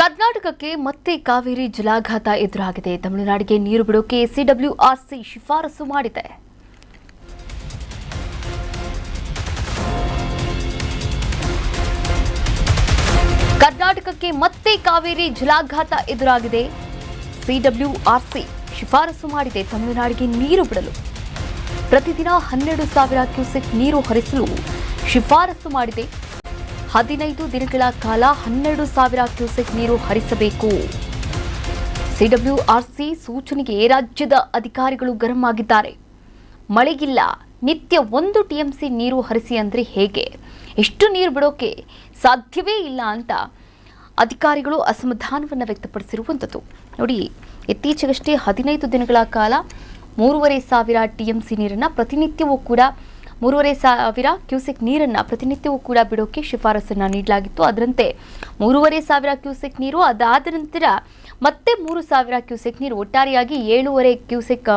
ಕರ್ನಾಟಕಕ್ಕೆ ಮತ್ತೆ ಕಾವೇರಿ ಜಲಾಘಾತ ಎದುರಾಗಿದೆ. ತಮಿಳುನಾಡಿಗೆ ನೀರು ಬಿಡೋಕೆ ಸಿಡಬ್ಲ್ಯೂಆರ್ಸಿ ಶಿಫಾರಸು ಮಾಡಿದೆ. ಕರ್ನಾಟಕಕ್ಕೆ ಮತ್ತೆ ಕಾವೇರಿ ಜಲಾಘಾತ ಎದುರಾಗಿದೆ. ಸಿಡಬ್ಲ್ಯೂಆರ್ಸಿ ಶಿಫಾರಸು ಮಾಡಿದೆ ತಮಿಳುನಾಡಿಗೆ ನೀರು ಬಿಡಲು. ಪ್ರತಿದಿನ 12,000 ಕ್ಯೂಸೆಕ್ ನೀರು ಹರಿಸಲು ಶಿಫಾರಸು ಮಾಡಿದೆ. 15 ದಿನಗಳ ಕಾಲ 12,000 ಕ್ಯೂಸೆಕ್ ನೀರು ಹರಿಸಬೇಕು. ಸಿಡಬ್ಲ್ಯೂಆರ್ಸಿ ಸೂಚನೆಗೆ ರಾಜ್ಯದ ಅಧಿಕಾರಿಗಳು ಗರಂ ಆಗಿದ್ದಾರೆ. ಮಳೆಗಿಲ್ಲ, ನಿತ್ಯ 1 ಟಿಎಂಸಿ ನೀರು ಹರಿಸಿ ಅಂದ್ರೆ ಹೇಗೆ? ಎಷ್ಟು ನೀರು ಬಿಡೋಕೆ ಸಾಧ್ಯವೇ ಇಲ್ಲ ಅಂತ ಅಧಿಕಾರಿಗಳು ಅಸಮಾಧಾನವನ್ನು ವ್ಯಕ್ತಪಡಿಸಿರುವಂಥದ್ದು. ನೋಡಿ, ಇತ್ತೀಚೆಗಷ್ಟೇ 15 ದಿನಗಳ ಕಾಲ 3,500 ಟಿಎಂಸಿ ನೀರನ್ನು ಪ್ರತಿನಿತ್ಯವೂ ಕೂಡ 3,500 ಕ್ಯೂಸೆಕ್ ನೀರನ್ನು ಪ್ರತಿನಿತ್ಯವೂ ಕೂಡ ಬಿಡೋಕೆ ಶಿಫಾರಸನ್ನು ನೀಡಲಾಗಿತ್ತು. ಅದರಂತೆ 3,500 ಕ್ಯೂಸೆಕ್ ನೀರು, ಅದಾದ ನಂತರ ಮತ್ತೆ 3,000 ಕ್ಯೂಸೆಕ್ ನೀರು, ಒಟ್ಟಾರೆಯಾಗಿ 7,500 ಕ್ಯೂಸೆಕ್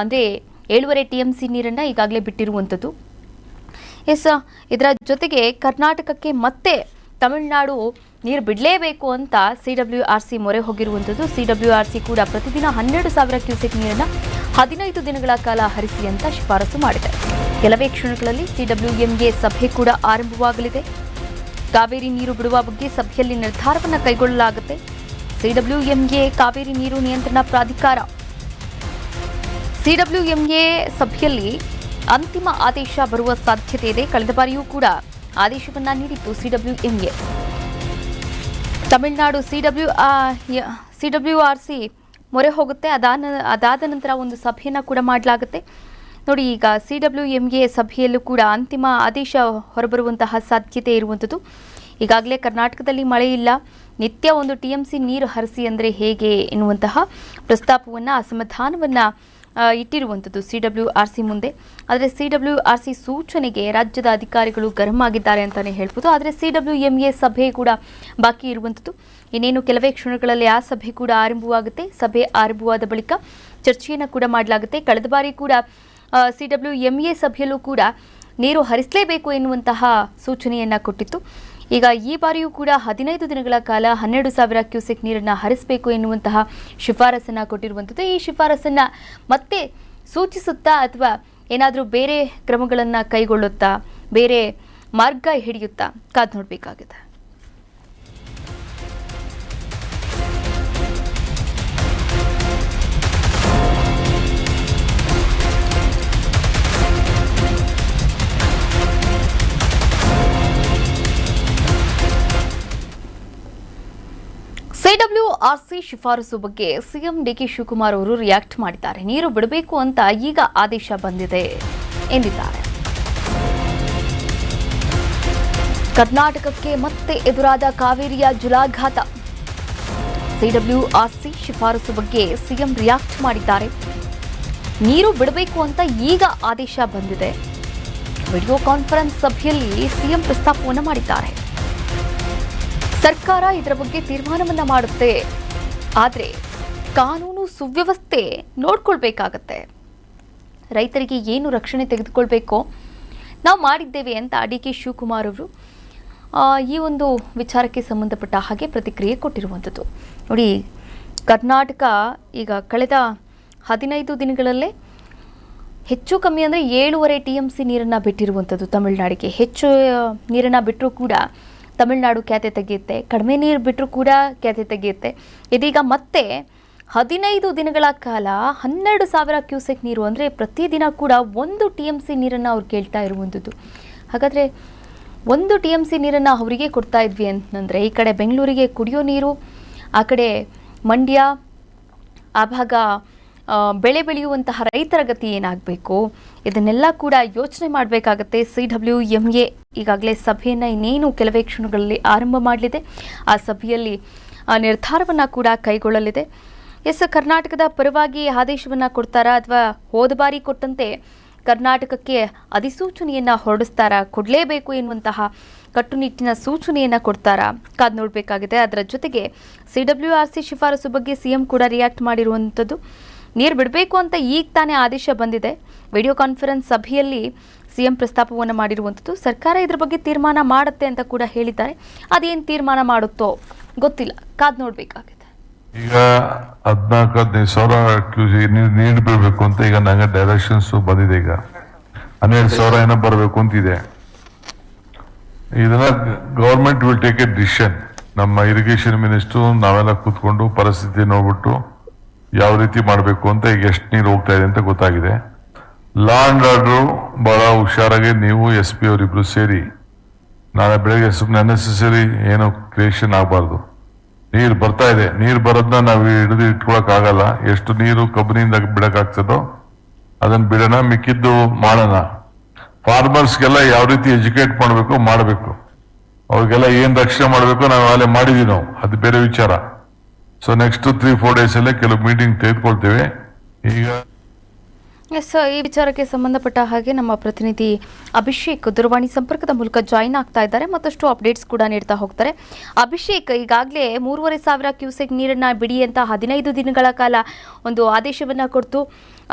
ಅಂದರೆ 7,500 ಟಿಎಂಸಿ ನೀರನ್ನು ಈಗಾಗಲೇ ಬಿಟ್ಟಿರುವಂಥದ್ದು. ಇದರ ಜೊತೆಗೆ ಕರ್ನಾಟಕಕ್ಕೆ ಮತ್ತೆ ತಮಿಳುನಾಡು ನೀರು ಬಿಡಲೇಬೇಕು ಅಂತ ಸಿಡಬ್ಲ್ಯೂಆರ್ಸಿ ಮೊರೆ ಹೋಗಿರುವಂಥದ್ದು. ಸಿಡಬ್ಲ್ಯೂಆರ್ಸಿ ಕೂಡ ಪ್ರತಿದಿನ 12,000 ಕ್ಯೂಸೆಕ್ ನೀರನ್ನು 15 ದಿನಗಳ ಕಾಲ ಹರಿಸಿ ಅಂತ ಶಿಫಾರಸು ಮಾಡಿದೆ. ಕೆಲವೇ ಕ್ಷಣಗಳಲ್ಲಿ ಸಿಡಬ್ಲ್ಯೂಎಂಎ ಸಭೆ ಕೂಡ ಆರಂಭವಾಗಲಿದೆ. ಕಾವೇರಿ ನೀರು ಬಿಡುವ ಬಗ್ಗೆ ಸಭೆಯಲ್ಲಿ ನಿರ್ಧಾರವನ್ನು ಕೈಗೊಳ್ಳಲಾಗುತ್ತೆ. ಸಿಡಬ್ಲ್ಯೂಎಂಎ ಕಾವೇರಿ ನೀರು ನಿಯಂತ್ರಣ ಪ್ರಾಧಿಕಾರ ಸಿಡಬ್ಲ್ಯೂಎಂಎ ಸಭೆಯಲ್ಲಿ ಅಂತಿಮ ಆದೇಶ ಬರುವ ಸಾಧ್ಯತೆ ಇದೆ. ಕಳೆದ ಬಾರಿಯೂ ಕೂಡ ಆದೇಶವನ್ನ ನೀಡಿತ್ತು ಸಿಡಬ್ಲ್ಯೂಎಂಎ. ತಮಿಳುನಾಡು ಸಿಡಬ್ಲ್ಯೂಆರ್ಸಿ ಮೊರೆ ಹೋಗುತ್ತೆ. ಅದಾದ ನಂತರ ಒಂದು ಸಭೆಯನ್ನು ಕೂಡ ಮಾಡಲಾಗುತ್ತೆ. ನೋಡಿ, ಈಗ ಸಿಡಬ್ಲ್ಯೂಎಂಎ ಸಭೆಯಲ್ಲೂ ಕೂಡ ಅಂತಿಮ ಆದೇಶ ಹೊರಬರುವಂತಹ ಸಾಧ್ಯತೆ ಇರುವಂಥದ್ದು. ಈಗಾಗಲೇ ಕರ್ನಾಟಕದಲ್ಲಿ ಮಳೆ ಇಲ್ಲ, ನಿತ್ಯ 1 ಟಿಎಂಸಿ ನೀರು ಹರಿಸಿ ಅಂದರೆ ಹೇಗೆ ಎನ್ನುವಂತಹ ಪ್ರಸ್ತಾಪವನ್ನು, ಅಸಮಾಧಾನವನ್ನು ಇಟ್ಟಿರುವಂಥದ್ದು ಸಿಡಬ್ಲ್ಯೂಆರ್ಸಿ ಮುಂದೆ. ಆದರೆ ಸಿಡಬ್ಲ್ಯೂಆರ್ಸಿ ಸೂಚನೆಗೆ ರಾಜ್ಯದ ಅಧಿಕಾರಿಗಳು ಗರಂ ಆಗಿದ್ದಾರೆ ಅಂತಲೇ ಹೇಳ್ಬೋದು. ಆದರೆ ಸಿಡಬ್ಲ್ಯೂಎಂಎ ಸಭೆ ಕೂಡ ಬಾಕಿ ಇರುವಂಥದ್ದು. ಇನ್ನೇನು ಕೆಲವೇ ಕ್ಷಣಗಳಲ್ಲಿ ಆ ಸಭೆ ಕೂಡ ಆರಂಭವಾಗುತ್ತೆ. ಸಭೆ ಆರಂಭವಾದ ಬಳಿಕ ಚರ್ಚೆಯನ್ನು ಕೂಡ ಮಾಡಲಾಗುತ್ತೆ. ಕಳೆದ ಬಾರಿ ಕೂಡ ಸಿಡಬ್ಲ್ಯೂಎಂಎ ಸಭೆಯಲ್ಲೂ ಕೂಡ ನೀರು ಹರಿಸಲೇಬೇಕು ಎನ್ನುವಂತಹ ಸೂಚನೆಯನ್ನು ಕೊಟ್ಟಿತ್ತು. ಈಗ ಈ ಬಾರಿಯೂ ಕೂಡ 15 ದಿನಗಳ ಕಾಲ 12,000 ಕ್ಯೂಸೆಕ್ ನೀರನ್ನು ಹರಿಸಬೇಕು ಎನ್ನುವಂತಹ ಶಿಫಾರಸನ್ನು ಕೊಟ್ಟಿರುವಂಥದ್ದು. ಈ ಶಿಫಾರಸನ್ನು ಮತ್ತೆ ಸೂಚಿಸುತ್ತಾ ಅಥವಾ ಏನಾದರೂ ಬೇರೆ ಕ್ರಮಗಳನ್ನು ಕೈಗೊಳ್ಳುತ್ತಾ, ಬೇರೆ ಮಾರ್ಗ ಹಿಡಿಯುತ್ತಾ ಕಾದು ನೋಡಬೇಕಾಗಿದೆ. ಸಿಡಬ್ಲ್ಯೂಆರ್ಸಿ ಶಿಫಾರಸು ಬಗ್ಗೆ ಸಿಎಂ ಡಿಕೆ ಶಿವಕುಮಾರ್ ಅವರು ರಿಯಾಕ್ಟ್ ಮಾಡಿದ್ದಾರೆ. ನೀರು ಬಿಡಬೇಕು ಅಂತ ಈಗ ಆದೇಶ ಬಂದಿದೆ ಎಂದಿದ್ದಾರೆ. ಕರ್ನಾಟಕಕ್ಕೆ ಮತ್ತೆ ಎದುರಾದ ಕಾವೇರಿಯ ಜಲಾಘಾತ. ಸಿಡಬ್ಲ್ಯೂಆರ್ಸಿ ಶಿಫಾರಸು ಬಗ್ಗೆ ಸಿಎಂ ರಿಯಾಕ್ಟ್ ಮಾಡಿದ್ದಾರೆ. ನೀರು ಬಿಡಬೇಕು ಅಂತ ಈಗ ಆದೇಶ ಬಂದಿದೆ. ವಿಡಿಯೋ ಕಾನ್ಫರೆನ್ಸ್ ಸಭೆಯಲ್ಲಿ ಸಿಎಂ ಪ್ರಸ್ತಾಪವನ್ನು ಮಾಡಿದ್ದಾರೆ. ಸರ್ಕಾರ ಇದರ ಬಗ್ಗೆ ತೀರ್ಮಾನವನ್ನ ಮಾಡುತ್ತೆ, ಆದರೆ ಕಾನೂನು ಸುವ್ಯವಸ್ಥೆ ನೋಡ್ಕೊಳ್ಬೇಕಾಗತ್ತೆ. ರೈತರಿಗೆ ಏನು ರಕ್ಷಣೆ ತೆಗೆದುಕೊಳ್ಬೇಕೋ ನಾವು ಮಾಡಿದ್ದೇವೆ ಅಂತ ಡಿಕೆ ಶಿವಕುಮಾರ್ ಅವರು ಈ ಒಂದು ವಿಚಾರಕ್ಕೆ ಸಂಬಂಧಪಟ್ಟ ಹಾಗೆ ಪ್ರತಿಕ್ರಿಯೆ ಕೊಟ್ಟಿರುವಂಥದ್ದು. ನೋಡಿ, ಕರ್ನಾಟಕ ಈಗ ಕಳೆದ 15 ದಿನಗಳಲ್ಲೇ ಹೆಚ್ಚು ಕಮ್ಮಿ ಅಂದರೆ 7,500 ಟಿಎಂಸಿ ನೀರನ್ನು ಬಿಟ್ಟಿರುವಂಥದ್ದು. ತಮಿಳುನಾಡಿಗೆ ಹೆಚ್ಚು ನೀರನ್ನು ಬಿಟ್ಟರೂ ಕೂಡ ತಮಿಳುನಾಡು ಖ್ಯಾತೆ ತೆಗೆಯುತ್ತೆ, ಕಡಿಮೆ ನೀರು ಬಿಟ್ಟರೂ ಕೂಡ ಖ್ಯಾತೆ ತೆಗೆಯುತ್ತೆ. ಇದೀಗ ಮತ್ತೆ 15 ದಿನಗಳ ಕಾಲ 12,000 ಕ್ಯೂಸೆಕ್ ನೀರು ಅಂದರೆ ಪ್ರತಿದಿನ ಕೂಡ 1 ಟಿಎಂಸಿ ನೀರನ್ನು ಅವ್ರು ಕೇಳ್ತಾ ಇರುವಂಥದ್ದು. ಹಾಗಾದರೆ 1 ಟಿಎಂಸಿ ನೀರನ್ನು ಅವರಿಗೆ ಕೊಡ್ತಾ ಇದ್ವಿ ಅಂತಂದರೆ ಈ ಕಡೆ ಬೆಂಗಳೂರಿಗೆ ಕುಡಿಯೋ ನೀರು, ಆ ಕಡೆ ಮಂಡ್ಯ ಆ ಭಾಗ ಬೆಳೆ ಬೆಳೆಯುವಂತಹ ರೈತರ ಗತಿ ಏನಾಗಬೇಕು, ಇದನ್ನೆಲ್ಲ ಕೂಡ ಯೋಚನೆ ಮಾಡಬೇಕಾಗತ್ತೆ. ಸಿಡಬ್ಲ್ಯೂಎಂಎ ಈಗಾಗಲೇ ಸಭೆಯನ್ನು ಇನ್ನೇನು ಕೆಲವೇ ಕ್ಷಣಗಳಲ್ಲಿ ಆರಂಭ ಮಾಡಲಿದೆ. ಆ ಸಭೆಯಲ್ಲಿ ನಿರ್ಧಾರವನ್ನು ಕೂಡ ಕೈಗೊಳ್ಳಲಿದೆ. ಕರ್ನಾಟಕದ ಪರವಾಗಿ ಆದೇಶವನ್ನು ಕೊಡ್ತಾರಾ ಅಥವಾ ಹೋದ ಬಾರಿ ಕೊಟ್ಟಂತೆ ಕರ್ನಾಟಕಕ್ಕೆ ಅಧಿಸೂಚನೆಯನ್ನು ಹೊರಡಿಸ್ತಾರಾ, ಕೊಡಲೇಬೇಕು ಎನ್ನುವಂತಹ ಕಟ್ಟುನಿಟ್ಟಿನ ಸೂಚನೆಯನ್ನು ಕೊಡ್ತಾರಾ, ಕಾದು ನೋಡಬೇಕಾಗಿದೆ. ಅದರ ಜೊತೆಗೆ ಸಿಡಬ್ಲ್ಯೂಆರ್ಸಿ ಶಿಫಾರಸು ಬಗ್ಗೆ ಸಿಎಂ ಕೂಡ ರಿಯಾಕ್ಟ್ ಮಾಡಿರುವಂಥದ್ದು. ನೀರು ಬಿಡಬೇಕು ಅಂತ ಈಗ ತಾನೇ ಆದೇಶ ಬಂದಿದೆ. ವಿಡಿಯೋ ಕಾನ್ಫರೆನ್ಸ್ ಸಭೆಯಲ್ಲಿ ಸಿಎಂ ಪ್ರಸ್ತಾಪವನ್ನು ಮಾಡಿರುವಂಥದ್ದು. ಸರ್ಕಾರ ಇದ್ರ ಬಗ್ಗೆ ತೀರ್ಮಾನ ಮಾಡುತ್ತೆ ಅಂತ ಕೂಡ ಹೇಳಿದ್ದಾರೆ. ಅದೇನು ತೀರ್ಮಾನ ಮಾಡುತ್ತೋ ಗೊತ್ತಿಲ್ಲ, ಕಾದ್ ನೋಡ್ಬೇಕಾಗಿದೆ. ಈಗ 14-15 ಸಾವಿರ ಕ್ಯೂಸೆಕ್ ನೀರು ಬಿಡಬೇಕು ಅಂತ ಈಗ ನಂಗೆ ಡೈರೆಕ್ಷನ್ಸ್ ಬಂದಿದೆ. ಈಗ 12 ಸಾವಿರ ಏನೋ ಬರಬೇಕು ಅಂತಿದೆ. ಇದನ್ನ government will take A decision. ನಮ್ಮ ಇರಿಗೇಷನ್ ಮಿನಿಸ್ಟ್ರು ನಾವೆಲ್ಲ ಕೂತ್ಕೊಂಡು ಪರಿಸ್ಥಿತಿ ನೋಡ್ಬಿಟ್ಟು ಯಾವ ರೀತಿ ಮಾಡಬೇಕು ಅಂತ, ಈಗ ಎಷ್ಟು ನೀರು ಹೋಗ್ತಾ ಇದೆ ಅಂತ ಗೊತ್ತಾಗಿದೆ. ಲಾ ಅಂಡ್ ಆರ್ಡರ್ ಬಹಳ ಹುಷಾರಾಗಿ ನೀವು SP ಅವರಿಬ್ರು ಸೇರಿ ನಾಳೆ ಬೆಳಗ್ಗೆ ಸುಮ್ಮನೆ ಅನ್ನೆಸೆಸರಿ ಏನು ಕ್ರಿಯೇಷನ್ ಆಗಬಾರ್ದು. ನೀರು ಬರ್ತಾ ಇದೆ, ನೀರು ಬರೋದನ್ನ ನಾವು ಹಿಡಿದು ಇಟ್ಕೊಳಕ್ ಆಗಲ್ಲ. ಎಷ್ಟು ನೀರು ಕಬ್ಬನಿಂದ ಬಿಡಕ್ಕಾಗ್ತದೋ ಅದನ್ನ ಬಿಡೋಣ, ಮಿಕ್ಕಿದ್ದು ಮಾಡೋಣ. ಫಾರ್ಮರ್ಸ್ಗೆಲ್ಲ ಯಾವ ರೀತಿ ಎಜುಕೇಟ್ ಮಾಡಬೇಕು, ಅವ್ರಿಗೆಲ್ಲ ಏನ್ ರಕ್ಷಣೆ ಮಾಡಬೇಕು ನಾವು ಅಲ್ಲೇ ಮಾಡಿದೀವಿ ನಾವು, ಅದು ಬೇರೆ ವಿಚಾರ. ಸೊ ನೆಕ್ಸ್ಟ್ 3-4 ಡೇಸ್ ಅಲ್ಲೇ ಕೆಲವು ಮೀಟಿಂಗ್ ತೆಗೆದುಕೊಳ್ತೇವೆ. ಈಗ ಎಸ್, ಈ ವಿಚಾರಕ್ಕೆ ಸಂಬಂಧಪಟ್ಟ ಹಾಗೆ ನಮ್ಮ ಪ್ರತಿನಿಧಿ ಅಭಿಷೇಕ್ ದೂರವಾಣಿ ಸಂಪರ್ಕದ ಮೂಲಕ ಜಾಯಿನ್ ಆಗ್ತಾ ಇದ್ದಾರೆ. ಮತ್ತಷ್ಟು ಅಪ್ಡೇಟ್ಸ್ ಕೂಡ ನೀಡ್ತಾ ಹೋಗ್ತಾರೆ. ಅಭಿಷೇಕ್, ಈಗಾಗಲೇ 3,500 ಕ್ಯೂಸೆಕ್ ನೀರನ್ನ ಬಿಡಿ ಅಂತ 15 ದಿನಗಳ ಕಾಲ ಒಂದು ಆದೇಶವನ್ನ ಕೊಡ್ತು.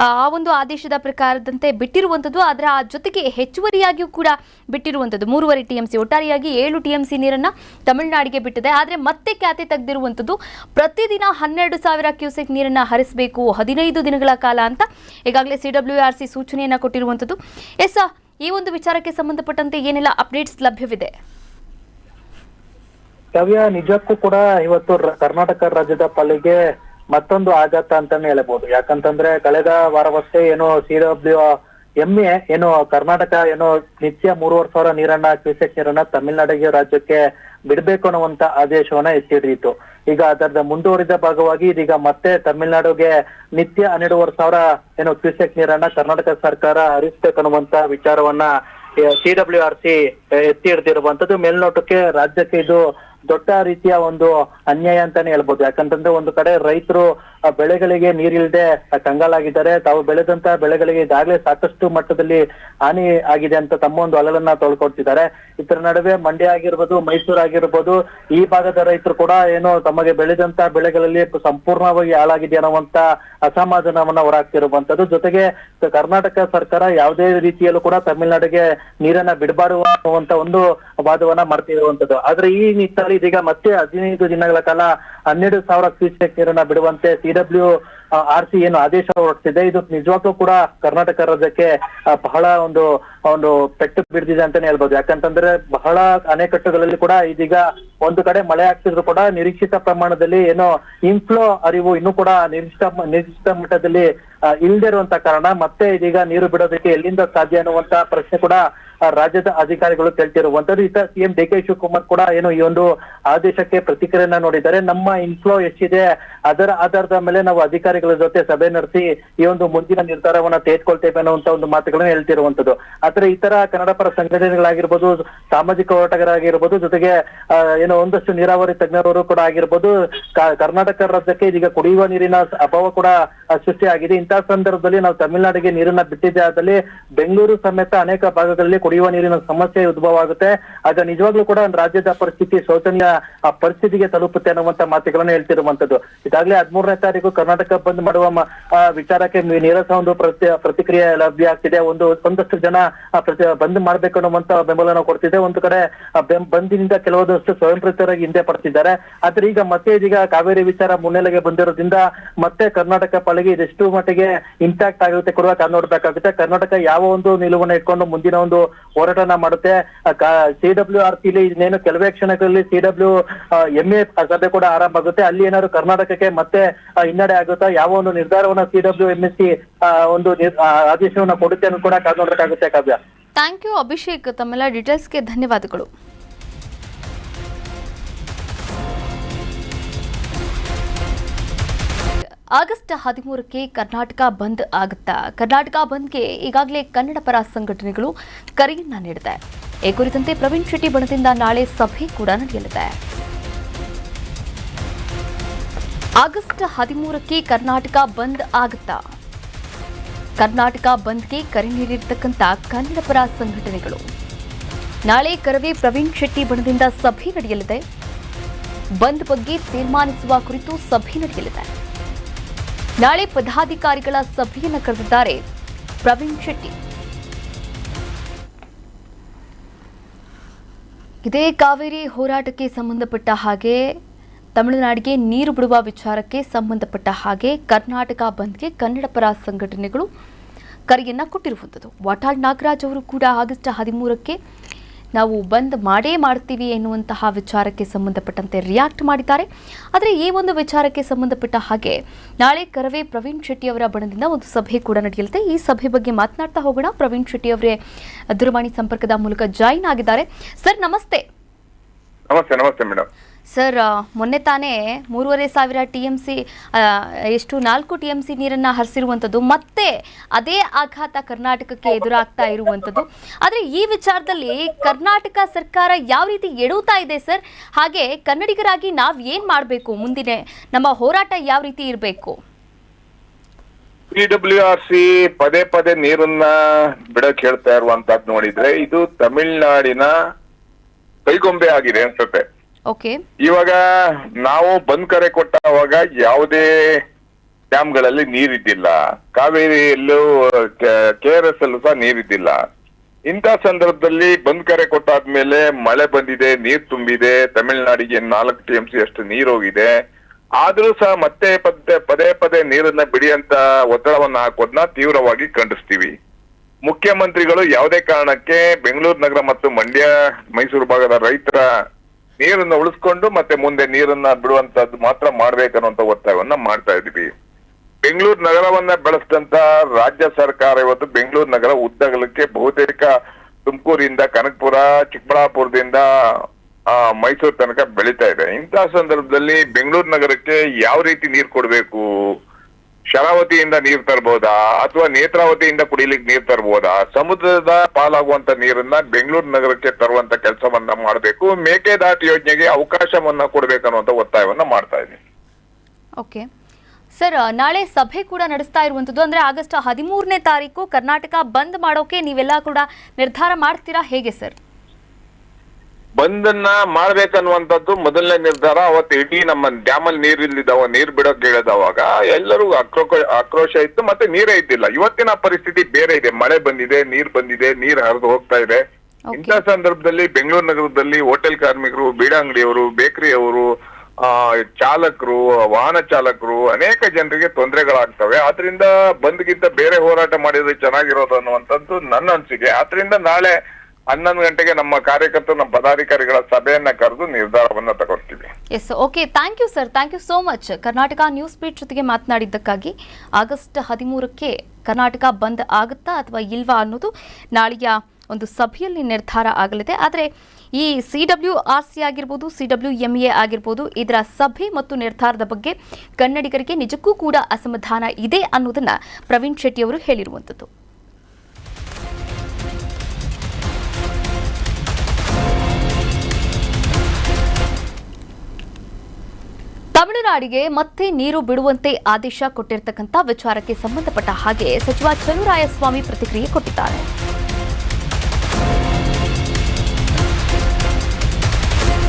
ಆ ಒಂದು ಆದೇಶದ ಪ್ರಕಾರದಂತೆ ಬಿಟ್ಟಿರುವಂಥದ್ದು. ಅದರ ಜೊತೆಗೆ ಹೆಚ್ಚುವರಿಯಾಗಿಯೂ ಕೂಡ ಬಿಟ್ಟಿರುವಂಥದ್ದು 3.5 TMC, ಒಟ್ಟಾರೆಯಾಗಿ 7 TMC ನೀರನ್ನ ತಮಿಳುನಾಡಿಗೆ ಬಿಟ್ಟಿದೆ. ಆದರೆ ಮತ್ತೆ ಖ್ಯಾತಿ ತೆಗೆದಿರುವಂಥದ್ದು ಪ್ರತಿದಿನ 12,000 ಕ್ಯೂಸೆಕ್ ನೀರನ್ನ ಹರಿಸಬೇಕು 15 ದಿನಗಳ ಕಾಲ ಅಂತ ಈಗಾಗಲೇ CWRC ಸೂಚನೆಯನ್ನ ಕೊಟ್ಟಿರುವಂಥದ್ದು. ಎಸ್, ಈ ಒಂದು ವಿಚಾರಕ್ಕೆ ಸಂಬಂಧಪಟ್ಟಂತೆ ಏನೆಲ್ಲ ಅಪ್ಡೇಟ್ಸ್ ಲಭ್ಯವಿದೆ? ಕಾವ್ಯ, ನಿಜಕ್ಕೂ ಕೂಡ ಇವತ್ತು ಕರ್ನಾಟಕ ರಾಜ್ಯದ ಪಾಲಿಗೆ ಮತ್ತೊಂದು ಆಘಾತ ಅಂತಾನೆ ಹೇಳಬಹುದು. ಯಾಕಂತಂದ್ರೆ ಕಳೆದ ವಾರವಷ್ಟೇ ಏನು CWMA ಏನು ಕರ್ನಾಟಕ ಏನು ನಿತ್ಯ 3,500 ನೀರನ್ನ ಕ್ಯೂಸೆಕ್ ನೀರನ್ನ ತಮಿಳುನಾಡಿಗೆ ರಾಜ್ಯಕ್ಕೆ ಬಿಡ್ಬೇಕು ಅನ್ನುವಂತ ಆದೇಶವನ್ನ ಎತ್ತಿಡಿಯಿತು. ಈಗ ಅದರ ಮುಂದುವರಿದ ಭಾಗವಾಗಿ ಇದೀಗ ಮತ್ತೆ ತಮಿಳುನಾಡಿಗೆ ನಿತ್ಯ 12,500 ಏನು ಕ್ಯೂಸೆಕ್ ನೀರನ್ನ ಕರ್ನಾಟಕ ಸರ್ಕಾರ ಹರಿಸ್ಬೇಕನ್ನುವಂತ ವಿಚಾರವನ್ನ CWRC ಎತ್ತಿ ಹಿಡಿದಿರುವಂತದ್ದು. ಮೇಲ್ನೋಟಕ್ಕೆ ರಾಜ್ಯಕ್ಕೆ ಇದು ದೊಡ್ಡ ರೀತಿಯ ಒಂದು ಅನ್ಯಾಯ ಅಂತಾನೆ ಹೇಳ್ಬೋದು. ಯಾಕಂತಂದ್ರೆ ಒಂದು ಕಡೆ ರೈತರು ಬೆಳೆಗಳಿಗೆ ನೀರಿಲ್ಲದೆ ಕಂಗಾಲಾಗಿದ್ದಾರೆ. ತಾವು ಬೆಳೆದಂತ ಬೆಳೆಗಳಿಗೆ ಈಗಾಗಲೇ ಸಾಕಷ್ಟು ಮಟ್ಟದಲ್ಲಿ ಹಾನಿ ಆಗಿದೆ ಅಂತ ತಮ್ಮ ಒಂದು ಅಳಲನ್ನ ತೊಳ್ಕೊಡ್ತಿದ್ದಾರೆ. ಇದರ ನಡುವೆ ಮಂಡ್ಯ ಆಗಿರ್ಬೋದು, ಮೈಸೂರು ಆಗಿರ್ಬೋದು, ಈ ಭಾಗದ ರೈತರು ಕೂಡ ಏನೋ ತಮಗೆ ಬೆಳೆದಂತ ಬೆಳೆಗಳಲ್ಲಿ ಸಂಪೂರ್ಣವಾಗಿ ಹಾಳಾಗಿದೆ ಅನ್ನುವಂತ ಅಸಮಾಧಾನವನ್ನ ಹೊರಹಾಕ್ತಿರುವಂತದ್ದು. ಜೊತೆಗೆ ಕರ್ನಾಟಕ ಸರ್ಕಾರ ಯಾವುದೇ ರೀತಿಯಲ್ಲೂ ಕೂಡ ತಮಿಳುನಾಡಿಗೆ ನೀರನ್ನ ಬಿಡಬಾರದು ಅನ್ನುವಂತ ಒಂದು ವಾದವನ್ನ ಮಾಡ್ತಿರುವಂತದ್ದು. ಆದ್ರೆ ಈ ನಿಟ್ಟಿನಲ್ಲಿ ಇದೀಗ ಮತ್ತೆ 15 ದಿನಗಳ ಕಾಲ 12,000 ಕ್ಯೂಸೆಕ್ ನೀರನ್ನ ಬಿಡುವಂತೆ CWRC ಏನು ಆದೇಶ ಹೊರಡಿಸಿದೆ. ಇದು ನಿಜವಾಗ್ಲೂ ಕೂಡ ಕರ್ನಾಟಕ ರಾಜ್ಯಕ್ಕೆ ಬಹಳ ಒಂದು ಪೆಟ್ಟು ಬಿಡ್ದಿದೆ ಅಂತಾನೆ ಹೇಳ್ಬೋದು. ಯಾಕಂತಂದ್ರೆ ಬಹಳ ಅಣೆಕಟ್ಟುಗಳಲ್ಲಿ ಕೂಡ ಇದೀಗ ಒಂದು ಕಡೆ ಮಳೆ ಆಗ್ತಿದ್ರು ಕೂಡ ನಿರೀಕ್ಷಿತ ಪ್ರಮಾಣದಲ್ಲಿ ಏನೋ ಇನ್ಫ್ಲೋ ಅರಿವು ಇನ್ನೂ ಕೂಡ ನಿರೀಕ್ಷಿತ ಮಟ್ಟದಲ್ಲಿ ಇಲ್ಲದೆ ಇರುವಂತ ಕಾರಣ ಮತ್ತೆ ಇದೀಗ ನೀರು ಬಿಡೋದಕ್ಕೆ ಎಲ್ಲಿಂದ ಸಾಧ್ಯ ಅನ್ನುವಂತ ಪ್ರಶ್ನೆ ಕೂಡ ರಾಜ್ಯದ ಅಧಿಕಾರಿಗಳು ಕೇಳ್ತಿರುವಂತದ್ದು. ಇತ್ತ CM DK ಶಿವಕುಮಾರ್ ಕೂಡ ಏನು ಈ ಒಂದು ಆದೇಶಕ್ಕೆ ಪ್ರತಿಕ್ರಿಯೆಯನ್ನ ನೋಡಿದ್ದಾರೆ. ನಮ್ಮ ಇನ್ಫ್ಲೋ ಎಷ್ಟಿದೆ ಅದರ ಆಧಾರದ ಮೇಲೆ ನಾವು ಅಧಿಕಾರಿಗಳ ಜೊತೆ ಸಭೆ ನಡೆಸಿ ಈ ಒಂದು ಮುಂದಿನ ನಿರ್ಧಾರವನ್ನ ತೆಗೆದುಕೊಳ್ತೇವೆ ಅನ್ನುವಂತ ಒಂದು ಮಾತುಗಳನ್ನ ಹೇಳ್ತಿರುವಂತದ್ದು. ಆದ್ರೆ ಇತರ ಕನ್ನಡ ಪರ ಸಂಘಟನೆಗಳಾಗಿರ್ಬೋದು, ಸಾಮಾಜಿಕ ಹೋರಾಟಗಾರರಾಗಿರ್ಬೋದು, ಜೊತೆಗೆ ಏನು ಒಂದಷ್ಟು ನೀರಾವರಿ ತಜ್ಞರವರು ಕೂಡ ಆಗಿರ್ಬೋದು, ಕರ್ನಾಟಕ ರಾಜ್ಯಕ್ಕೆ ಇದೀಗ ಕುಡಿಯುವ ನೀರಿನ ಅಭಾವ ಕೂಡ ಸೃಷ್ಟಿಯಾಗಿದೆ. ಇಂತಹ ಸಂದರ್ಭದಲ್ಲಿ ನಾವು ತಮಿಳುನಾಡಿಗೆ ನೀರನ್ನ ಬಿಟ್ಟಿದ್ದೆ ಆದಲ್ಲಿ ಬೆಂಗಳೂರು ಸಮೇತ ಅನೇಕ ಭಾಗಗಳಲ್ಲಿ ಕುಡಿಯುವ ನೀರಿನ ಸಮಸ್ಯೆ ಉದ್ಭವ ಆಗುತ್ತೆ. ಆಗ ನಿಜವಾಗ್ಲೂ ಕೂಡ ರಾಜ್ಯದ ಪರಿಸ್ಥಿತಿ ಶೋಚನೀಯ ಪರಿಸ್ಥಿತಿಗೆ ತಲುಪುತ್ತೆ ಅನ್ನುವಂತ ಮಾತುಗಳನ್ನು ಹೇಳ್ತಿರುವಂತದ್ದು. ಈಗಾಗಲೇ 13ನೇ ತಾರೀಕು ಕರ್ನಾಟಕ ಬಂದ್ ಮಾಡುವ ವಿಚಾರಕ್ಕೆ ನೀರಸ ಒಂದು ಪ್ರತಿಕ್ರಿಯೆ ಲಭ್ಯ ಆಗ್ತಿದೆ. ಒಂದಷ್ಟು ಜನ ಬಂದ್ ಮಾಡ್ಬೇಕು ಅನ್ನುವಂತ ಬೆಂಬಲನ ಕೊಡ್ತಿದೆ. ಒಂದು ಕಡೆ ಬಂದಿನಿಂದ ಕೆಲವೊಂದಷ್ಟು ಸ್ವಯಂ ಪ್ರೇರಿತರಾಗಿ ಹಿಂದೆ ಪಡ್ತಿದ್ದಾರೆ. ಆದ್ರೆ ಈಗ ಮತ್ತೆ ಇದೀಗ ಕಾವೇರಿ ವಿಚಾರ ಮುನ್ನೆಲೆಗೆ ಬಂದಿರೋದ್ರಿಂದ ಮತ್ತೆ ಕರ್ನಾಟಕ ಪಾಲಿಗೆ ಇದೆಷ್ಟು ಮಟ್ಟಿಗೆ ಇಂಪ್ಯಾಕ್ಟ್ ಆಗುತ್ತೆ ಕೂಡ ನೋಡ್ಬೇಕಾಗುತ್ತೆ. ಕರ್ನಾಟಕ ಯಾವ ಒಂದು ನಿಲುವನ್ನ ಇಟ್ಕೊಂಡು ಮುಂದಿನ ಒಂದು ಹೋರಾಟನ ಮಾಡುತ್ತೆ. CWRC ಇನ್ನೇನು ಕೆಲವೇ ಕ್ಷಣಗಳಲ್ಲಿ CWMA ಸಭೆ ಕೂಡ ಆರಂಭ ಆಗುತ್ತೆ. ಅಲ್ಲಿ ಏನಾದ್ರು ಕರ್ನಾಟಕಕ್ಕೆ ಮತ್ತೆ ಹಿನ್ನಡೆ ಆಗುತ್ತಾ, ಯಾವ ಒಂದು ನಿರ್ಧಾರವನ್ನ CWMC ಒಂದು ಆದೇಶವನ್ನ ಕೊಡುತ್ತೆ ಅನ್ನೋದು ಕೂಡ ಕಾದು ನೋಡ್ಬೇಕಾಗುತ್ತೆ. ಕಾವ್ಯ, ಥ್ಯಾಂಕ್ ಯು ಅಭಿಷೇಕ್, ತಮ್ಮೆಲ್ಲ ಡೀಟೇಲ್ಸ್ಗೆ ಧನ್ಯವಾದಗಳು. ಆಗಸ್ಟ್ 13ಕ್ಕೆ ಕರ್ನಾಟಕ ಬಂದ್ ಆಗುತ್ತಾ? ಕರ್ನಾಟಕ ಬಂದ್ಗೆ ಈಗಾಗಲೇ ಕನ್ನಡ ಪರ ಸಂಘಟನೆಗಳು ಕರೆಯನ್ನ ನೀಡಿದೆ. ಈ ಕುರಿತಂತೆ ಪ್ರವೀಣ್ ಶೆಟ್ಟಿ ಬಣದಿಂದ ನಾಳೆ ಸಭೆ ಕೂಡ ನಡೆಯಲಿದೆ. ಆಗಸ್ಟ್ 13ಕ್ಕೆ ಕರ್ನಾಟಕ ಬಂದ್ ಆಗುತ್ತಾ? ಕರ್ನಾಟಕ ಬಂದ್ಗೆ ಕರೆ ನೀಡಿರ್ತಕ್ಕಂಥ ಕನ್ನಡ ಪರ ಸಂಘಟನೆಗಳು ನಾಳೆ ಕರವೇ ಪ್ರವೀಣ್ ಶೆಟ್ಟಿ ಬಣದಿಂದ ಸಭೆ ನಡೆಯಲಿದೆ. ಬಂದ್ ಬಗ್ಗೆ ತೀರ್ಮಾನಿಸುವ ಕುರಿತು ಸಭೆ ನಡೆಯಲಿದೆ. ನಾಳೆ ಪದಾಧಿಕಾರಿಗಳ ಸಭೆಯನ್ನು ಕರೆದಿದ್ದಾರೆ ಪ್ರವೀಣ್ ಶೆಟ್ಟಿ. ಇದೇ ಕಾವೇರಿ ಹೋರಾಟಕ್ಕೆ ಸಂಬಂಧಪಟ್ಟ ಹಾಗೆ ತಮಿಳುನಾಡಿಗೆ ನೀರು ಬಿಡುವ ವಿಚಾರಕ್ಕೆ ಸಂಬಂಧಪಟ್ಟ ಹಾಗೆ ಕರ್ನಾಟಕ ಬಂದ್ಗೆ ಕನ್ನಡ ಪರ ಸಂಘಟನೆಗಳು ಕರೆಯನ್ನ ಕೊಟ್ಟಿರುವಂಥದ್ದು. ವಾಟಾಳ್ ನಾಗರಾಜ್ ಅವರು ಕೂಡ ಆಗಸ್ಟ್ 13ಕ್ಕೆ ನಾವು ಬಂದ್ ಮಾಡೇ ಮಾಡ್ತೀವಿ ಎನ್ನುವಂತಹ ವಿಚಾರಕ್ಕೆ ಸಂಬಂಧಪಟ್ಟಂತೆ ರಿಯಾಕ್ಟ್ ಮಾಡಿದ್ದಾರೆ. ಆದರೆ ಈ ಒಂದು ವಿಚಾರಕ್ಕೆ ಸಂಬಂಧಪಟ್ಟ ಹಾಗೆ ನಾಳೆ ಕರವೇ ಪ್ರವೀಣ್ ಶೆಟ್ಟಿ ಅವರ ಬಣದಿಂದ ಒಂದು ಸಭೆ ಕೂಡ ನಡೆಯಲಿದೆ. ಈ ಸಭೆ ಬಗ್ಗೆ ಮಾತನಾಡ್ತಾ ಹೋಗೋಣ. ಪ್ರವೀಣ್ ಶೆಟ್ಟಿ ಅವರೇ ದೂರವಾಣಿ ಸಂಪರ್ಕದ ಮೂಲಕ ಜಾಯಿನ್ ಆಗಿದ್ದಾರೆ. ಸರ್ ನಮಸ್ತೆ. ನಮಸ್ತೆ ಮೇಡಮ್. ಸರ್, ಮೊನ್ನೆ ತಾನೇ 3,500 TMC 4 TMC ನೀರನ್ನು ಹರಿಸಿರುವಂಥದ್ದು, ಮತ್ತೆ ಅದೇ ಆಘಾತ ಕರ್ನಾಟಕಕ್ಕೆ ಎದುರಾಗ್ತಾ ಇರುವಂಥದ್ದು. ಆದರೆ ಈ ವಿಚಾರದಲ್ಲಿ ಕರ್ನಾಟಕ ಸರ್ಕಾರ ಯಾವ ರೀತಿ ಎಡುತ್ತಾ ಇದೆ ಸರ್? ಹಾಗೆ ಕನ್ನಡಿಗರಾಗಿ ನಾವು ಏನು ಮಾಡಬೇಕು? ಮುಂದಿನ ನಮ್ಮ ಹೋರಾಟ ಯಾವ ರೀತಿ ಇರಬೇಕು? PWRC ಪದೇ ನೀರನ್ನ ಬಿಡಕ್ ಹೇಳ್ತಾ ಇರುವಂತದ್ದು ನೋಡಿದ್ರೆ ಇದು ತಮಿಳ್ನಾಡಿನ ಕೈಗೊಂಬೆ ಆಗಿದೆ ಅನ್ಸುತ್ತೆ. ಓಕೆ, ಇವಾಗ ನಾವು ಬಂದ್ ಕರೆ ಕೊಟ್ಟಾಗ ಯಾವುದೇ ಡ್ಯಾಮ್ಗಳಲ್ಲಿ ನೀರಿದ್ದಿಲ್ಲ, ಕಾವೇರಿಯಲ್ಲೂ KRS ಅಲ್ಲೂ ಸಹ ನೀರಿದ್ದಿಲ್ಲ. ಇಂಥ ಸಂದರ್ಭದಲ್ಲಿ ಬಂದ್ ಕರೆ ಕೊಟ್ಟಾದ್ಮೇಲೆ ಮಳೆ ಬಂದಿದೆ, ನೀರ್ ತುಂಬಿದೆ, ತಮಿಳ್ನಾಡಿಗೆ 4 TMC ಅಷ್ಟು ನೀರು ಹೋಗಿದೆ. ಆದ್ರೂ ಸಹ ಮತ್ತೆ ಪದೇ ನೀರನ್ನ ಬಿಡಿಯಂತ ಒತ್ತಡವನ್ನ ಹಾಕೋದನ್ನ ತೀವ್ರವಾಗಿ ಖಂಡಿಸ್ತೀವಿ. ಮುಖ್ಯಮಂತ್ರಿಗಳು ಯಾವುದೇ ಕಾರಣಕ್ಕೆ ಬೆಂಗಳೂರು ನಗರ ಮತ್ತು ಮಂಡ್ಯ ಮೈಸೂರು ಭಾಗದ ರೈತರ ನೀರನ್ನ ಉಳಿಸ್ಕೊಂಡು ಮತ್ತೆ ಮುಂದೆ ನೀರನ್ನ ಬಿಡುವಂತದ್ದು ಮಾತ್ರ ಮಾಡ್ಬೇಕನ್ನುವಂತ ಒತ್ತಾಯವನ್ನ ಮಾಡ್ತಾ ಇದೀವಿ. ಬೆಂಗಳೂರು ನಗರವನ್ನ ಬೆಳೆಸಿದಂತ ರಾಜ್ಯ ಸರ್ಕಾರ ಇವತ್ತು ಬೆಂಗಳೂರು ನಗರ ಉದ್ದಗಲಕ್ಕೆ ಬಹುತೇಕ ತುಮಕೂರಿಂದ ಕನಕಪುರ, ಚಿಕ್ಕಬಳ್ಳಾಪುರದಿಂದ ಮೈಸೂರು ತನಕ ಬೆಳೀತಾ ಇದೆ. ಇಂತಹ ಸಂದರ್ಭದಲ್ಲಿ ಬೆಂಗಳೂರು ನಗರಕ್ಕೆ ಯಾವ ರೀತಿ ನೀರು ಕೊಡ್ಬೇಕು? ಶರಾವತಿಯಿಂದ ನೀರು ತರಬಹುದಾ ಅಥವಾ ನೇತ್ರಾವತಿಯಿಂದ ಕುಡಿಲಿಕ್ಕೆ ನೀರು ತರಬಹುದಾ? ಸಮುದ್ರದ ಪಾಲಾಗುವಂತ ನೀರನ್ನ ಬೆಂಗಳೂರು ನಗರಕ್ಕೆ ತರುವಂತ ಕೆಲಸವನ್ನ ಮಾಡಬೇಕು. ಮೇಕೆದಾಟು ಯೋಜನೆಗೆ ಅವಕಾಶವನ್ನ ಕೊಡ್ಬೇಕನ್ನುವಂತ ಒತ್ತಾಯವನ್ನ ಮಾಡ್ತಾ ಇದ್ದೀನಿ. ಓಕೆ ಸರ್, ನಾಳೆ ಸಭೆ ಕೂಡ ನಡೆಸ್ತಾ ಇರುವಂಥದ್ದು. ಅಂದ್ರೆ ಆಗಸ್ಟ್ 13ನೇ ತಾರೀಕು ಕರ್ನಾಟಕ ಬಂದ್ ಮಾಡೋಕೆ ನೀವೆಲ್ಲ ಕೂಡ ನಿರ್ಧಾರ ಮಾಡ್ತೀರಾ, ಹೇಗೆ ಸರ್? ಬಂದನ್ನ ಮಾಡ್ಬೇಕನ್ನುವಂಥದ್ದು ಮೊದಲನೇ ನಿರ್ಧಾರ. ಅವತ್ತು ಇಡೀ ನಮ್ಮ ಡ್ಯಾಮಲ್ಲಿ ನೀರಿಲ್ದಿದ್ದಾವ, ನೀರ್ ಬಿಡೋಕ್ ಹೇಳಿದವಾಗ ಎಲ್ಲರೂ ಆಕ್ರೋಶ ಇತ್ತು, ಮತ್ತೆ ನೀರೇ ಇದ್ದಿಲ್ಲ. ಇವತ್ತಿನ ಪರಿಸ್ಥಿತಿ ಬೇರೆ ಇದೆ. ಮಳೆ ಬಂದಿದೆ, ನೀರ್ ಹರಿದು ಹೋಗ್ತಾ ಇದೆ. ಇಂಥ ಸಂದರ್ಭದಲ್ಲಿ ಬೆಂಗಳೂರು ನಗರದಲ್ಲಿ ಹೋಟೆಲ್ ಕಾರ್ಮಿಕರು, ಬೀಡಾ ಅಂಗಡಿಯವರು, ಬೇಕರಿಯವರು, ಚಾಲಕರು, ವಾಹನ ಚಾಲಕರು, ಅನೇಕ ಜನರಿಗೆ ತೊಂದರೆಗಳಾಗ್ತವೆ. ಆದ್ರಿಂದ ಬಂದ್ಗಿಂತ ಬೇರೆ ಹೋರಾಟ ಮಾಡಿದ್ರೆ ಚೆನ್ನಾಗಿರೋದು ಅನ್ನುವಂಥದ್ದು ನನ್ನ ಅನಿಸಿಕೆ. ಆದ್ರಿಂದ ನಾಳೆ 11 ಗಂಟೆಗೆ ನಮ್ಮ ಕಾರ್ಯಕರ್ತರು, ನಮ್ಮ ಪದಾಧಿಕಾರಿಗಳ ಸಭೆಯನ್ನ ಕರೆದು ನಿರ್ಧಾರವನ್ನ ತಗೊಳ್ತೀವಿ. Yes, okay, thank you sir, thank you so much. Karnataka news beat ಜೊತೆಗೆ ಮಾತನಾಡಿದ್ದಕ್ಕಾಗಿ. ಆಗಸ್ಟ್ 13ಕ್ಕೆ ಕರ್ನಾಟಕ ಬಂದ್ ಆಗುತ್ತಾ ಅಥವಾ ಇಲ್ವಾ ಅನ್ನೋದು ನಾಳೆಯ ಒಂದು ಸಭೆಯಲ್ಲಿ ನಿರ್ಧಾರ ಆಗಲಿದೆ. ಆದರೆ ಈ CWRC ಆಗಿರ್ಬೋದು, CWMA ಆಗಿರ್ಬೋದು, ಇದರ ಸಭೆ ಮತ್ತು ನಿರ್ಧಾರದ ಬಗ್ಗೆ ಕನ್ನಡಿಗರಿಗೆ ನಿಜಕ್ಕೂ ಕೂಡ ಅಸಮಾಧಾನ ಇದೆ ಅನ್ನೋದನ್ನ ಪ್ರವೀಣ್ ಶೆಟ್ಟಿ ಅವರು ಹೇಳಿರುವಂಥದ್ದು. ತಮಿಳುನಾಡಿಗೆ ಮತ್ತೆ ನೀರು ಬಿಡುವಂತೆ ಆದೇಶ ಕೊಟ್ಟಿರತಕ್ಕಂಥ ವಿಚಾರಕ್ಕೆ ಸಂಬಂಧಪಟ್ಟ ಹಾಗೆ ಸಚಿವ ಚಲುವರಾಯಸ್ವಾಮಿ ಪ್ರತಿಕ್ರಿಯೆ ಕೊಟ್ಟಿದ್ದಾರೆ.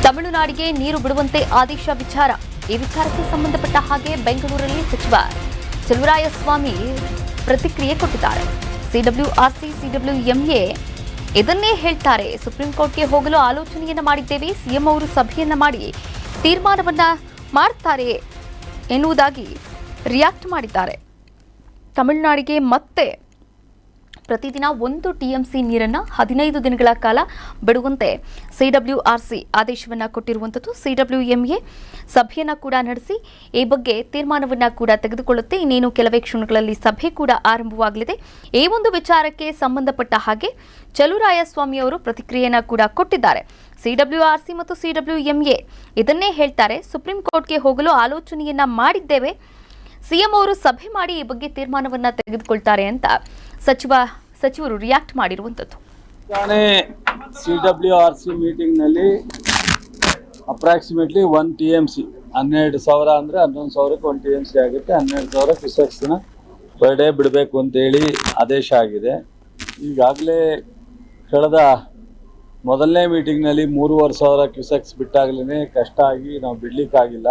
ತಮಿಳುನಾಡಿಗೆ ನೀರು ಬಿಡುವಂತೆ ಆದೇಶ ವಿಚಾರ, ಈ ವಿಚಾರಕ್ಕೆ ಸಂಬಂಧಪಟ್ಟ ಹಾಗೆ ಬೆಂಗಳೂರಲ್ಲಿ ಸಚಿವ ಚಲುವರಾಯಸ್ವಾಮಿ ಪ್ರತಿಕ್ರಿಯೆ ಕೊಟ್ಟಿದ್ದಾರೆ. CWRC, CWMA ಇದನ್ನೇ ಹೇಳ್ತಾರೆ. ಸುಪ್ರೀಂ ಕೋರ್ಟ್ಗೆ ಹೋಗಲು ಆಲೋಚನೆಯನ್ನ ಮಾಡಿದ್ದೇವೆ. ಸಿಎಂ ಅವರು ಸಭೆಯನ್ನ ಮಾಡಿ ತೀರ್ಮಾನವನ್ನ ಮಾಡ್ತಾರೆ ಎನ್ನುವುದಾಗಿ ರಿಯಾಕ್ಟ್ ಮಾಡಿದ್ದಾರೆ. ತಮಿಳುನಾಡಿಗೆ ಮತ್ತೆ ಪ್ರತಿದಿನ 1 TMC ನೀರನ್ನು 15 ದಿನಗಳ ಕಾಲ ಬಿಡುವಂತೆ CWRC ಆದೇಶವನ್ನು ಕೊಟ್ಟಿರುವಂಥದ್ದು. CWMA ಸಭೆಯನ್ನು ಕೂಡ ನಡೆಸಿ ಈ ಬಗ್ಗೆ ತೀರ್ಮಾನವನ್ನು ಕೂಡ ತೆಗೆದುಕೊಳ್ಳುತ್ತೆ. ಇನ್ನೇನು ಕೆಲವೇ ಕ್ಷಣಗಳಲ್ಲಿ ಸಭೆ ಕೂಡ ಆರಂಭವಾಗಲಿದೆ. ಈ ಒಂದು ವಿಚಾರಕ್ಕೆ ಸಂಬಂಧಪಟ್ಟ ಹಾಗೆ ಚಲುವರಾಯಸ್ವಾಮಿ ಅವರು ಪ್ರತಿಕ್ರಿಯೆಯನ್ನು ಕೂಡ ಕೊಟ್ಟಿದ್ದಾರೆ. CWRC ಮತ್ತು CWMA ಇದನ್ನೇ ಹೇಳ್ತಾರೆ. ಸುಪ್ರೀಂ ಕೋರ್ಟ್ಗೆ ಹೋಗಲು ಆಲೋಚನೆಯನ್ನ ಮಾಡಿದ್ದೇವೆ. ಸಿಎಂ ಅವರು ಸಭೆ ಮಾಡಿ ಈ ಬಗ್ಗೆ ತೀರ್ಮಾನವನ್ನ ತೆಗೆದುಕೊಳ್ತಾರೆ ಅಂತ ಸಚಿವರು ರಿಯಾಕ್ಟ್ ಮಾಡಿರುವಂಥದ್ದು. CWRC ಮೀಟಿಂಗ್ ನಲ್ಲಿ ಅಪ್ರಾಕ್ಸಿಮೇಟ್ಲಿ 1 TMC 12,000 ಅಂದ್ರೆ 11,000ಕ್ಕೆ 1 TMC ಆಗುತ್ತೆ. 12,000 ಕ್ಯೂಸೆಕ್ಸ್ನ ಪರ್ ಡೇ ಬಿಡಬೇಕು ಅಂತೇಳಿ ಆದೇಶ ಆಗಿದೆ. ಈಗಾಗಲೇ ಕಳೆದ ಮೊದಲನೇ ಮೀಟಿಂಗ್ನಲ್ಲಿ 3,500 ಕ್ಯೂಸೆಕ್ಸ್ ಬಿಟ್ಟಾಗಲೇ ಕಷ್ಟ ಆಗಿ ನಾವು ಬಿಡ್ಲಿಕ್ಕಾಗಿಲ್ಲ.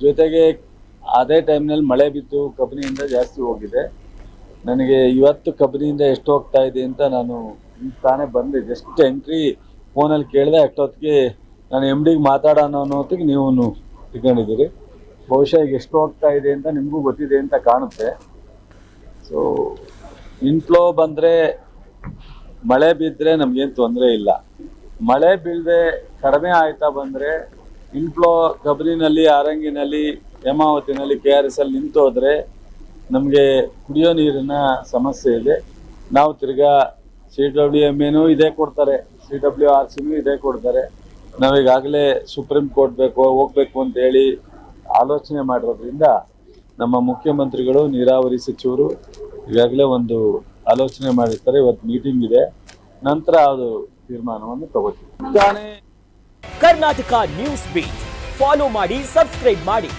ಜೊತೆಗೆ ಅದೇ ಟೈಮ್ನಲ್ಲಿ ಮಳೆ ಬಿದ್ದು ಕಬಿನಿಯಿಂದ ಜಾಸ್ತಿ ಹೋಗಿದೆ. ನನಗೆ ಇವತ್ತು ಕಬಿನಿಯಿಂದ ಎಷ್ಟು ಹೋಗ್ತಾ ಇದೆ ಅಂತ ನಾನು ಈಗ ತಾನೇ ಬಂದೆ, ಜಸ್ಟ್ ಎಂಟ್ರಿ ಫೋನಲ್ಲಿ ಕೇಳಿದೆ. ಅಷ್ಟೊತ್ತಿಗೆ ನಾನು MD ಮಾತಾಡೋಣ ಅನ್ನೋ ಹೊತ್ತಿಗೆ ನೀವು ತಿಳ್ಕೊಂಡಿದ್ದೀರಿ. ಬಹುಶಃ ಈಗ ಎಷ್ಟು ಹೋಗ್ತಾ ಇದೆ ಅಂತ ನಿಮಗೂ ಗೊತ್ತಿದೆ ಅಂತ ಕಾಣುತ್ತೆ. ಸೊ ಇನ್ಫ್ಲೋ ಬಂದರೆ, ಮಳೆ ಬಿದ್ದರೆ ನಮಗೇನು ತೊಂದರೆ ಇಲ್ಲ. ಮಳೆ ಬೀಳದೆ ಕಡಿಮೆ ಆಯ್ತಾ ಬಂದರೆ ಇನ್ಫ್ಲೋ ಕಬಿನಿನಲ್ಲಿ, ಆರಂಗಿನಲ್ಲಿ, ಹೇಮಾವತಿನಲ್ಲಿ, KRS ಅಲ್ಲಿ ನಿಂತೋದ್ರೆ ನಮಗೆ ಕುಡಿಯೋ ನೀರಿನ ಸಮಸ್ಯೆ ಇದೆ. ನಾವು ತಿರ್ಗಾ CWMAನೂ ಇದೇ ಕೊಡ್ತಾರೆ, CWRCನೂ ಇದೇ ಕೊಡ್ತಾರೆ. ನಾವೀಗಾಗಲೇ ಸುಪ್ರೀಂ ಕೋರ್ಟ್ ಹೋಗ್ಬೇಕು ಅಂತ ಹೇಳಿ ಆಲೋಚನೆ ಮಾಡಿರೋದ್ರಿಂದ ನಮ್ಮ ಮುಖ್ಯಮಂತ್ರಿಗಳು, ನೀರಾವರಿ ಸಚಿವರು ಈಗಾಗಲೇ ಒಂದು ಆಲೋಚನೆ ಮಾಡಿರ್ತಾರೆ. ಇವತ್ತು ಮೀಟಿಂಗ್ ಇದೆ, ನಂತರ ಅದು ತೀರ್ಮಾನವನ್ನು ತಗೋತೀವಿ. ಕರ್ನಾಟಕ ನ್ಯೂಸ್ ಬೀಟ್ ಫಾಲೋ ಮಾಡಿ, ಸಬ್ಸ್ಕ್ರೈಬ್ ಮಾಡಿ.